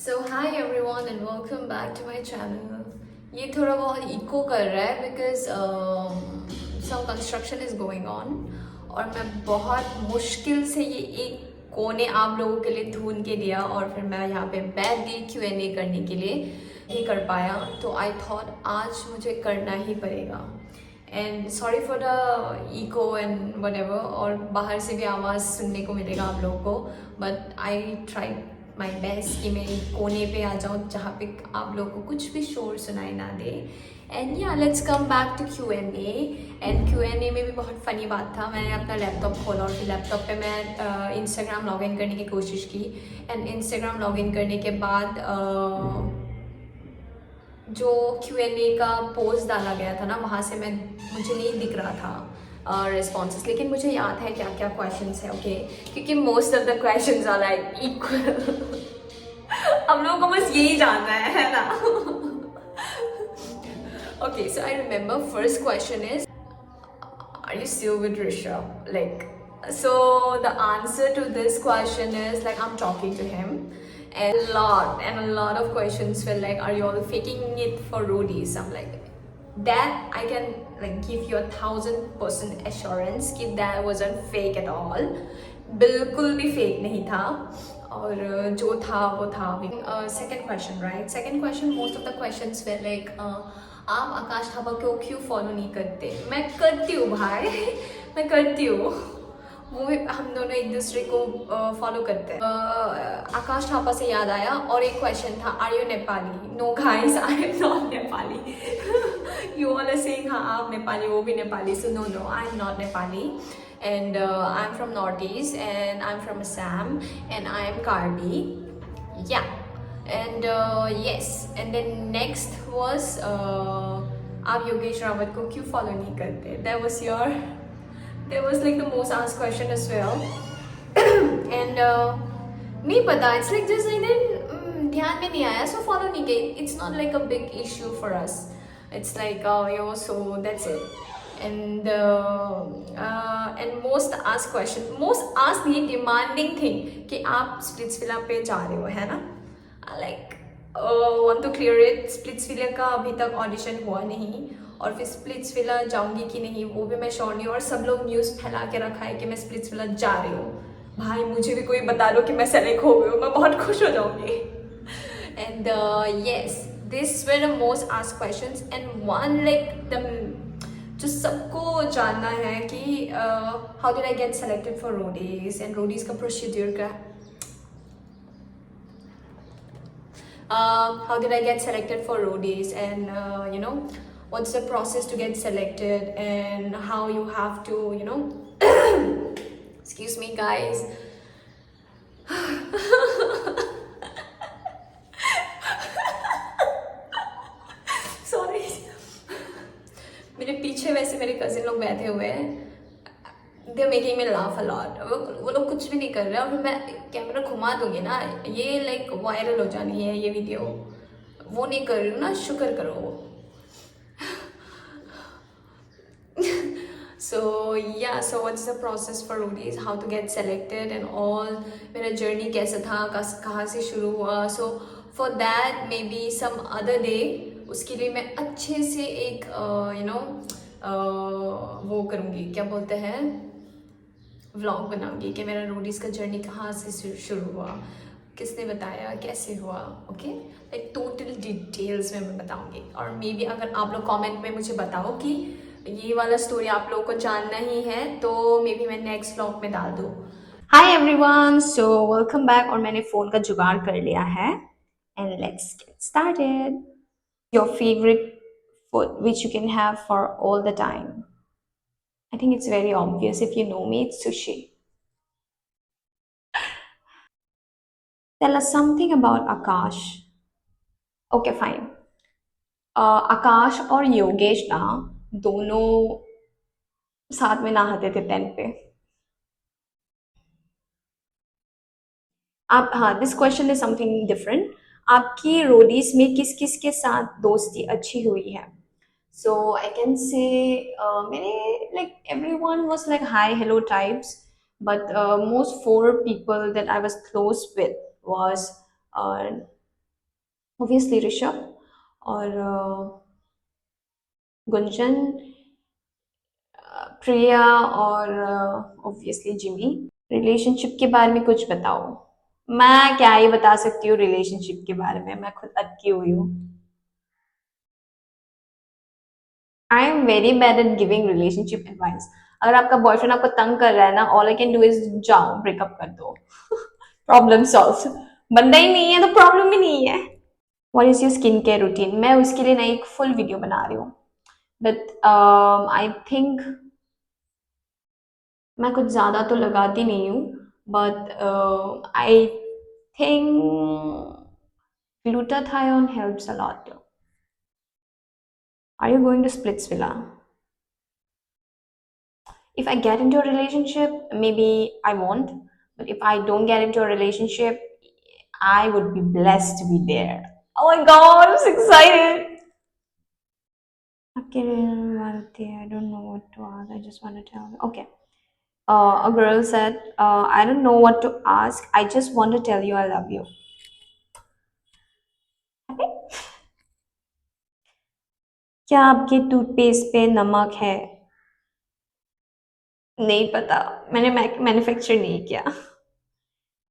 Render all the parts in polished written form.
So hi everyone and welcome back to my channel. ये थोड़ा बहुत इको कर रहा है because some construction is going on और मैं बहुत मुश्किल से ये एक कोने आप लोगों के लिए ढूंढ के दिया और फिर मैं यहाँ पे बैठ गई Q&A करने के लिए ही कर पाया। तो आई थॉट आज मुझे करना ही पड़ेगा and sorry for the echo and whatever, और बाहर से भी आवाज़ सुनने को मिलेगा आप लोगों को, but I try my best कि मैं एक कोने पे आ जाऊँ जहाँ पे आप लोगों को कुछ भी शोर सुनाई ना दे। And yeah let's come back to Q&A। And Q&A में भी बहुत फ़नी बात था, मैंने अपना लैपटॉप खोला और फिर लैपटॉप पे मैं इंस्टाग्राम लॉगिन करने की कोशिश की। एंड इंस्टाग्राम लॉगिन करने के बाद जो Q&A का पोस्ट डाला गया था ना, वहाँ से मुझे नहीं दिख रहा था रिस्पॉन्सेस, लेकिन मुझे याद है क्या क्या क्वेश्चंस है। ओके, क्योंकि most of the questions are like equal. हम लोगों को बस यही जानना है ना। Okay, so I remember first question is, are you still with Rishabh? Like, so the answer to this question is like I'm talking to him, and a lot of questions were like, are you all faking it for roadies? I'm like, that I can like give you 1000% assurance कि that wasn't fake at all, बिल्कुल भी fake नहीं था, और जो था वो था। Second question, right, second question, most of the questions way like आप आकाश थापा को क्यों फॉलो नहीं करते? मैं करती हूँ भाई। मैं करती हूँ, वो भी हम दोनों एक दूसरे को फॉलो करते हैं। आकाश थापा से याद आया और एक क्वेश्चन था, are you Nepali? No guys, I am not Nepali. You all are saying हाँ आप नेपाली, वो भी Nepali, so no no, I am not Nepali. And I'm from Northeast, and I'm from Assam, and I am Karbi. Yeah, and yes, and then next was आप योगेश रावत को क्यों follow नहीं करते? That was like the most asked question as well. And नहीं पता, it's like just like then ध्यान में नहीं आया, so follow नहीं गई. It's not like a big issue for us. It's like so that's it. And most asked question, most asked नहीं, demanding thing कि आप स्प्लिट्सविला पे जा रहे हो, है ना? Like want to clear it, Splitsvilla का अभी तक ऑडिशन हुआ नहीं, और फिर स्प्लिट्सविला जाऊंगी कि नहीं वो भी मैं श्योर नहीं हूँ, और सब लोग न्यूज़ फैला के रखा है कि मैं स्प्लिट्सविला जा रही हूँ। भाई मुझे भी कोई बता दो कि मैं सेलेक्ट हो गई हूँ, मैं बहुत खुश हो जाऊंगी। And yes, these were the most asked questions, and one like the जो सबको जानना है कि how did I get selected for Roadies, and Roadies का प्रोसीड्यूर का, how did I get selected for roadies, and what's the process to get selected, and how you have to excuse me guys. Sorry, मेरे पीछे वैसे मेरे cousin लोग बैठे हुए हैं, they making me laugh a lot. वो लोग कुछ भी नहीं कर रहे, और फिर मैं कैमरा घुमा दूंगी ना, ये लाइक वायरल हो जानी है ये वीडियो, वो नहीं कर रही हूँ ना, शुक्र करो। So yeah, so what's the process for roadies, how to get selected and all, मेरा जर्नी कैसा था, कहाँ से शुरू हुआ। So for that maybe some other day, उसके लिए मैं अच्छे से एक वो करूँगी, क्या बोलते हैं, व्लॉग बनाऊंगी कि मेरा रोडीज़ का जर्नी कहाँ से शुरू हुआ, किसने बताया, कैसे हुआ। ओके, लाइक टोटल डिटेल्स में मैं बताऊंगी, और मे बी अगर आप लोग कमेंट में मुझे बताओ कि ये वाला स्टोरी आप लोगों को जानना ही है, तो मे बी मैं नेक्स्ट व्लॉग में डाल दूँ। Hi everyone, so welcome back, और मैंने फ़ोन का जुगाड़ कर लिया है, and let's get started. Your favourite food which you can have for all the time? I think it's very obvious if you know me, it's sushi. Tell us something about Akash. Okay, fine. आकाश और योगेश ना दोनों साथ में नहाते थे 10th पे। आप, हाँ, this question is something different. आपकी रोडीज में किस किस के साथ दोस्ती अच्छी हुई है? सो आई कैन से मेरे like everyone was like hi hello types, but most four people that I was close with was obviously Rishabh और गुंजन, प्रिया और ऑब्वियसली जिमी। रिलेशनशिप के बारे में कुछ बताओ। मैं क्या ही बता सकती हूँ रिलेशनशिप के बारे में, मैं खुद अटकी हुई हूँ। I am very bad at giving relationship advice. अगर आपका बॉयफ्रेंड आपको तंग कर रहा है ना, all I can do is जाओ ब्रेकअप कर दो। Problem solve. बंदा ही नहीं है तो प्रॉब्लम ही नहीं है। What is your skin care routine? मैं उसके लिए नई एक फुल वीडियो बना रही हूँ, बट आई थिंक मैं कुछ ज़्यादा तो लगाती नहीं हूँ, but I think glutathione helps a lot. Are you going to Splitsvilla? If I get into a relationship, maybe I won't. But if I don't get into a relationship, I would be blessed to be there. Oh my god, I'm so excited. Okay, I don't know what to ask. I just want to tell you. Okay. A girl said, I don't know what to ask. I just want to tell you I love you. क्या आपके toothpaste पे नमक है? नहीं पता, मैंने manufacture नहीं किया।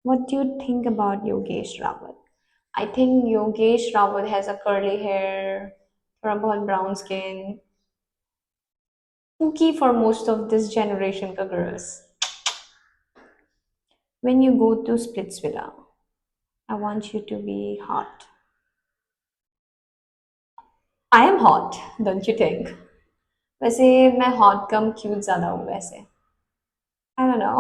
What do you think about Yogesh Rawat? I think Yogesh Rawat has a curly hair, थोड़ा बहुत brown skin, cookie for most of this generation ka girls. When you go to Splitsvilla, I want you to be hot. I am hot, don't you think? वैसे मैं hot कम cute ज़्यादा हूँ वैसे। I don't know.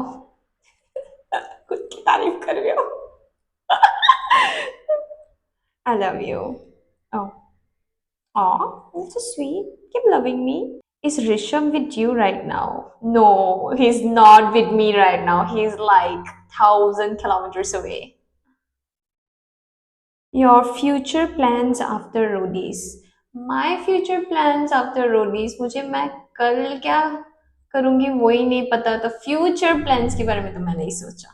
खुद की तारीफ कर रही हो। I love you. Oh, aw, that's so sweet. Keep loving me. Is Rishabh with you right now? No, he's not with me right now. He's like 1,000 kilometers away. Your future plans after roadies. My future plans after roadies, मुझे मैं कल क्या करूंगी वही नहीं पता, तो future plans के बारे में तो मैं नहीं सोचा.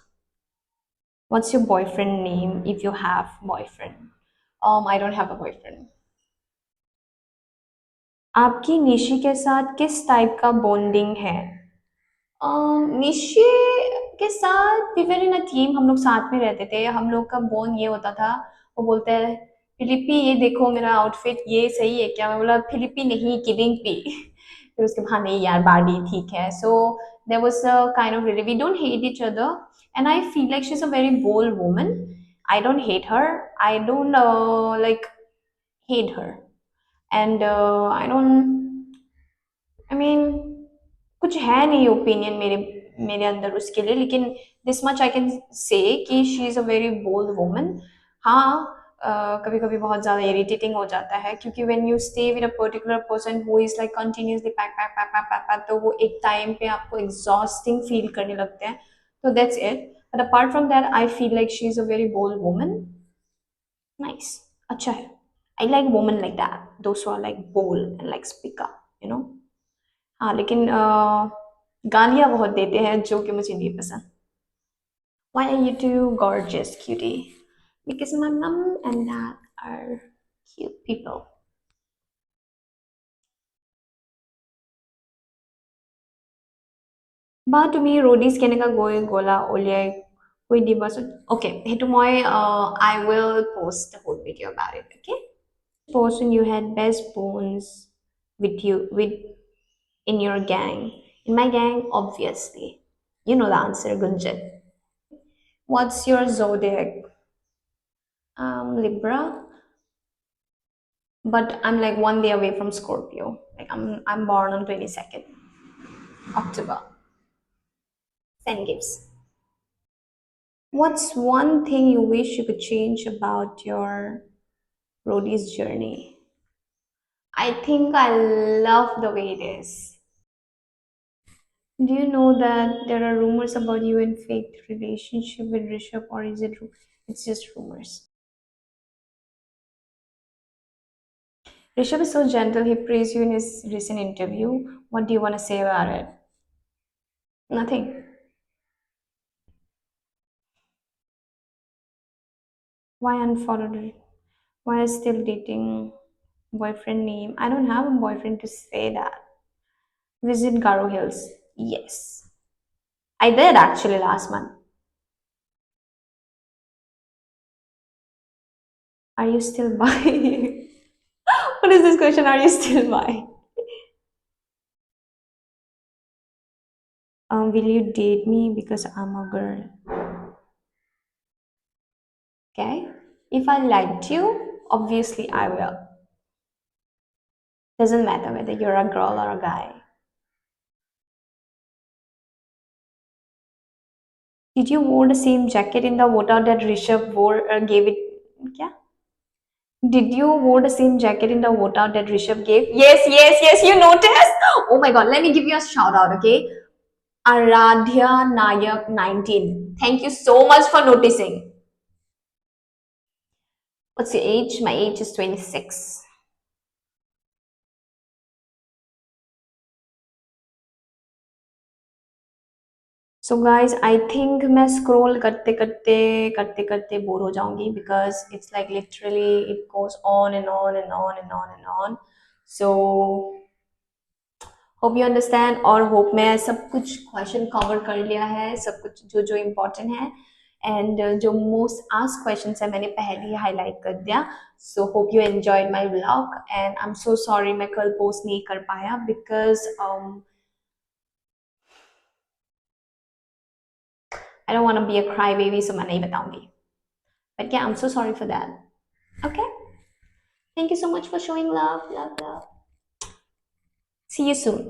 What's your boyfriend name if you have boyfriend? I don't have a boyfriend. आपकी निशी के साथ किस टाइप का बॉन्डिंग है? निशी के साथ we were in a team, हम लोग साथ में रहते थे, हम लोग का बॉन्ड ये होता था, वो बोलते हैं फिलिपी ये देखो मेरा आउटफिट ये सही है क्या, मैं बोला फिलिपी नहीं किडिंग पी। फिर उसके बाद हाँ नहीं यार बार्डी ठीक है, so there was a kind of relay we don't hate each other and I feel like she is a very bold woman. I don't hate her. I don't like hate her, and I don't. I mean, कुछ है नहीं opinion मेरे मेरे अंदर उसके लिए, लेकिन this much I can say कि she is a very bold woman. हाँ, कभी कभी बहुत ज़्यादा इरिटेटिंग हो जाता है, क्योंकि when you stay with a particular person who is like continuously pack pack pack pack pack pack, तो वो एक टाइम पे आपको एग्जॉस्टिंग फील करने लगते हैं. तो that's it. But apart from that I feel like she is a very bold woman. Nice, अच्छा है. I like woman like that, those who are like bold and like speak up, you know. हाँ लेकिन गालियाँ बहुत देते हैं जो कि मुझे नहीं पसंद. Why are you two gorgeous, cutie? Because my mom and dad are cute people. বা তুমি ৰোডিজ কেনেকা গৈ গ'লা উলিয়াই কৈ দিবাচোন. অ'কে, সেইটো মই I will post the whole video about it, okay? Person you had best bones with in your gang. In my gang, obviously. You know the answer, Gunjan. What's your zodiac? Libra, but I'm like 1 day away from Scorpio. Like I'm born on 22nd October. Same gives. What's one thing you wish you could change about your roadies journey? I think I love the way it is. Do you know that there are rumors about you in fake relationship with Rishabh, or is it? It's just rumors. Rishabh is so gentle. He praised you in his recent interview. What do you want to say about it? Nothing. Why unfollowed it? Why is still dating? Boyfriend name? I don't have a boyfriend to say that. Visit Garo Hills. Yes. I did actually last month. Are you still bi? What is this question? Are you still bi? Will you date me because I'm a girl? Okay. If I liked you, obviously I will. Doesn't matter whether you're a girl or a guy. Did you wore the same jacket in the workout that Rishabh wore gave it? Yeah. Did you wore the same jacket in the workout that Rishabh gave? Yes, yes, yes. You noticed? Oh my God. Let me give you a shout out. Okay. Aradhya Nayak 19. Thank you so much for noticing. What's your age? My age is 26. So guys I think मैं scroll करते करते करते करते bore हो जाऊंगी because it's like literally it goes on and on and on and on and on so hope you understand और hope मैं सब कुछ क्वेश्चन कवर कर लिया है सब कुछ जो जो इम्पोर्टेंट है एंड जो मोस्ट आस्क क्वेश्चन है मैंने पहले ही हाईलाइट कर दिया so hope you enjoyed my vlog and I am so sorry मैं कल पोस्ट नहीं कर पाया because I don't want to be a crybaby, so मैं नहीं बताऊंगी. But yeah, I'm so sorry for that. Okay. Thank you so much for showing love, love, love. See you soon.